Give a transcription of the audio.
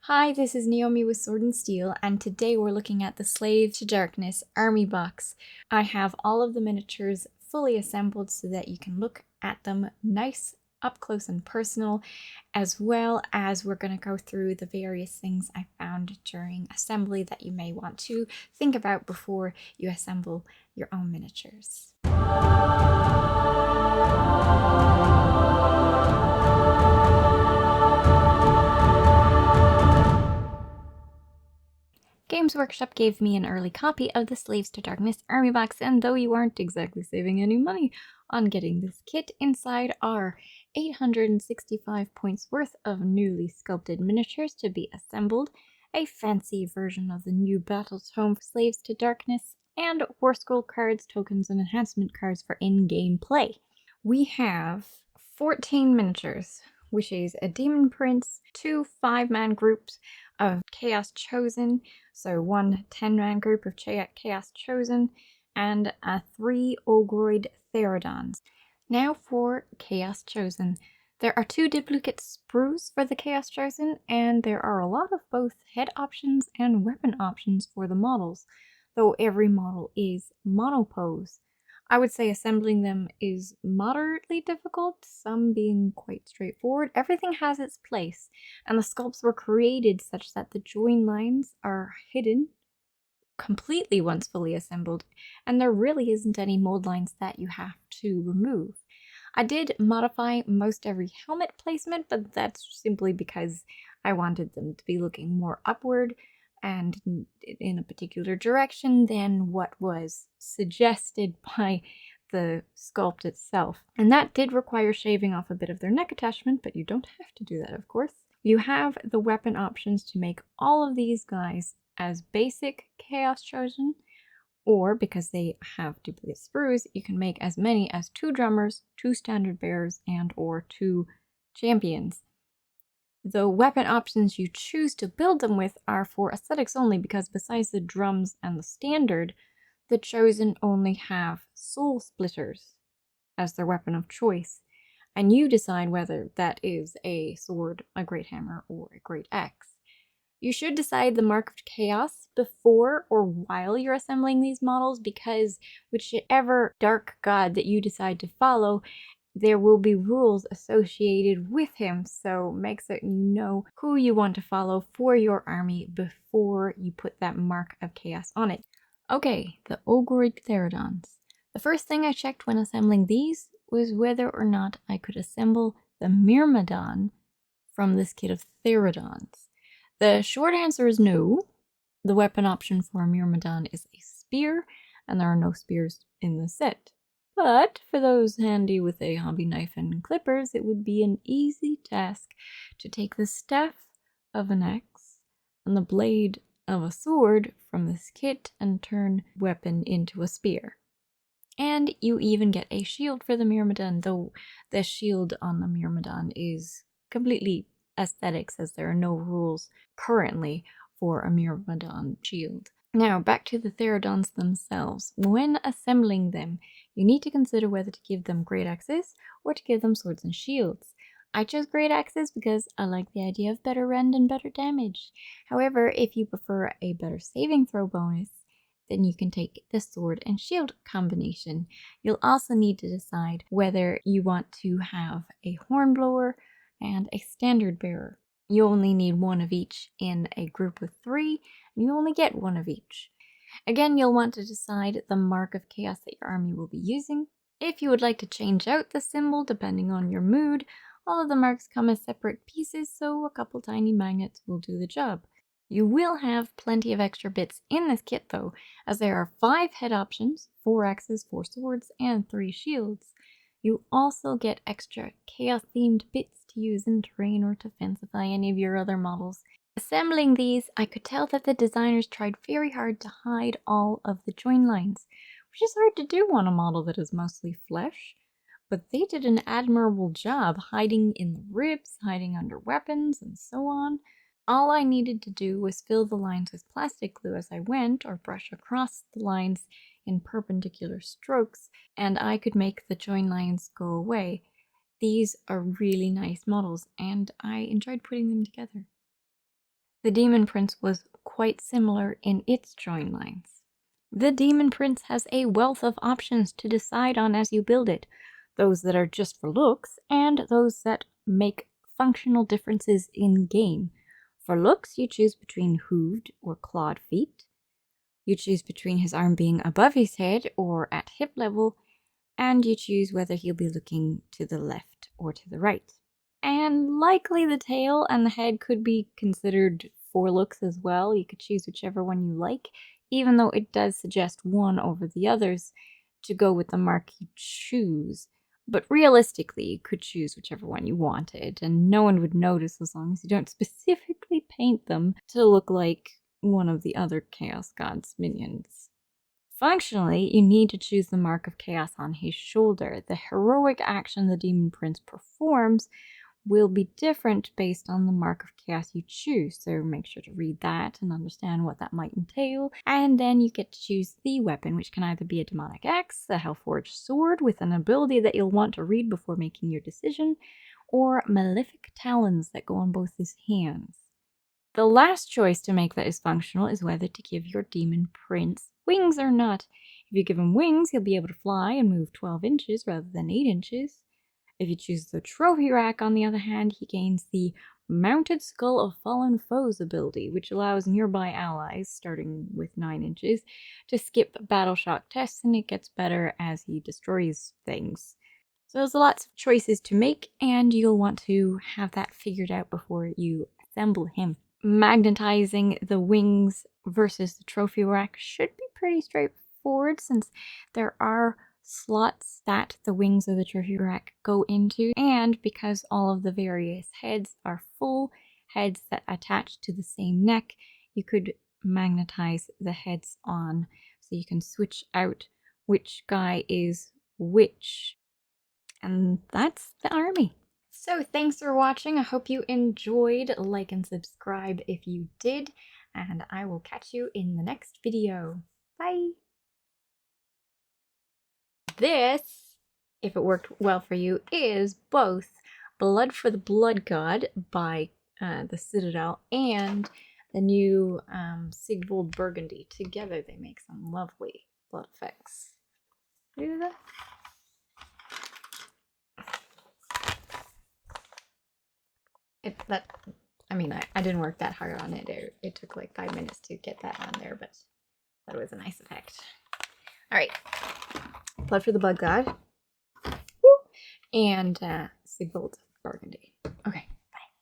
Hi, this is Naomi with Sword and Steel, and today we're looking at the Slave to Darkness army box. I have all of the miniatures fully assembled so that you can look at them nice up close and personal, as well as we're going to go through the various things I found during assembly that you may want to think about before you assemble your own miniatures. Games Workshop gave me an early copy of the Slaves to Darkness army box, and though you aren't exactly saving any money on getting this kit, inside are 865 points worth of newly sculpted miniatures to be assembled, a fancy version of the new Battle Tome for Slaves to Darkness, and War Scroll cards, tokens, and enhancement cards for in-game play. We have 14 miniatures, which is a Demon Prince, 2 5-man groups of Chaos Chosen, so one 10-man group of Chaos Chosen, and 3 Ogroid Therodons. Now for Chaos Chosen. There are 2 duplicate sprues for the Chaos Chosen, and there are a lot of both head options and weapon options for the models, though every model is monopose. I would say assembling them is moderately difficult, some being quite straightforward. Everything has its place, and the sculpts were created such that the join lines are hidden completely once fully assembled, and there really isn't any mold lines that you have to remove. I did modify most every helmet placement, but that's simply because I wanted them to be looking more upward and in a particular direction than what was suggested by the sculpt itself. And that did require shaving off a bit of their neck attachment, but you don't have to do that, of course. You have the weapon options to make all of these guys as basic Chaos Chosen, or because they have duplicate sprues, you can make as many as 2 drummers, 2 standard bearers, and or 2 champions. The weapon options you choose to build them with are for aesthetics only, because besides the drums and the standard, the Chosen only have Soul Splitters as their weapon of choice, and you decide whether that is a sword, a great hammer, or a great axe. You should decide the Mark of Chaos before or while you're assembling these models, because whichever dark god that you decide to follow, there will be rules associated with him, so make certain you know who you want to follow for your army before you put that Mark of Chaos on it. Okay, the Ogroid Therodons. The first thing I checked when assembling these was whether or not I could assemble the Myrmidon from this kit of Therodons. The short answer is no. The weapon option for a Myrmidon is a spear, and there are no spears in the set. But for those handy with a hobby knife and clippers, it would be an easy task to take the staff of an axe and the blade of a sword from this kit and turn weapon into a spear. And you even get a shield for the Myrmidon, though the shield on the Myrmidon is completely aesthetics, as there are no rules currently for a Myrmidon shield. Now, back to the Therodons themselves. When assembling them, you need to consider whether to give them great axes or to give them swords and shields. I chose great axes because I like the idea of better rend and better damage. However, if you prefer a better saving throw bonus, then you can take the sword and shield combination. You'll also need to decide whether you want to have a hornblower and a standard bearer. You only need one of each in a group of 3, and you only get one of each. Again, you'll want to decide the Mark of Chaos that your army will be using. If you would like to change out the symbol depending on your mood, all of the marks come as separate pieces, so a couple tiny magnets will do the job. You will have plenty of extra bits in this kit though, as there are 5 head options, 4 axes, 4 swords, and 3 shields. You also get extra chaos-themed bits to use in terrain or to fancify any of your other models. Assembling these, I could tell that the designers tried very hard to hide all of the join lines, which is hard to do on a model that is mostly flesh, but they did an admirable job hiding in the ribs, hiding under weapons, and so on. All I needed to do was fill the lines with plastic glue as I went, or brush across the lines in perpendicular strokes, and I could make the join lines go away. These are really nice models, and I enjoyed putting them together. The Demon Prince was quite similar in its join lines. The Demon Prince has a wealth of options to decide on as you build it, those that are just for looks and those that make functional differences in game. For looks, you choose between hooved or clawed feet. You choose between his arm being above his head or at hip level, and you choose whether he'll be looking to the left or to the right. And likely the tail and the head could be considered for looks as well. You could choose whichever one you like, even though it does suggest one over the others to go with the mark you choose. But realistically, you could choose whichever one you wanted, and no one would notice as long as you don't specifically paint them to look like one of the other Chaos God's minions. Functionally, you need to choose the mark of chaos on his shoulder. The heroic action the Demon Prince performs will be different based on the mark of chaos you choose, so make sure to read that and understand what that might entail. And then you get to choose the weapon, which can either be a demonic axe, a hellforged sword with an ability that you'll want to read before making your decision, or malefic talons that go on both his hands. The last choice to make that is functional is whether to give your Demon Prince wings or not. If you give him wings, he'll be able to fly and move 12 inches rather than 8 inches. If you choose the Trophy Rack, on the other hand, he gains the Mounted Skull of Fallen Foes ability, which allows nearby allies, starting with 9 inches, to skip battle shock tests, and it gets better as he destroys things. So there's lots of choices to make, and you'll want to have that figured out before you assemble him. Magnetizing the wings versus the Trophy Rack should be pretty straightforward, since there are slots that the wings of the Trophy Rack go into, and because all of the various heads are full heads that attach to the same neck, you could magnetize the heads on so you can switch out which guy is which. And that's the army. So thanks for watching. I hope you enjoyed. Like and subscribe if you did, and I will catch you in the next video. Bye! This, if it worked well for you, is both Blood for the Blood God by the Citadel and the new Sigvold Burgundy. Together they make some lovely blood effects. See that? I didn't work that hard on it. It took like 5 minutes to get that on there, but that was a nice effect. All right, Blood for the Blood God and Sigvold Burgundy. Okay.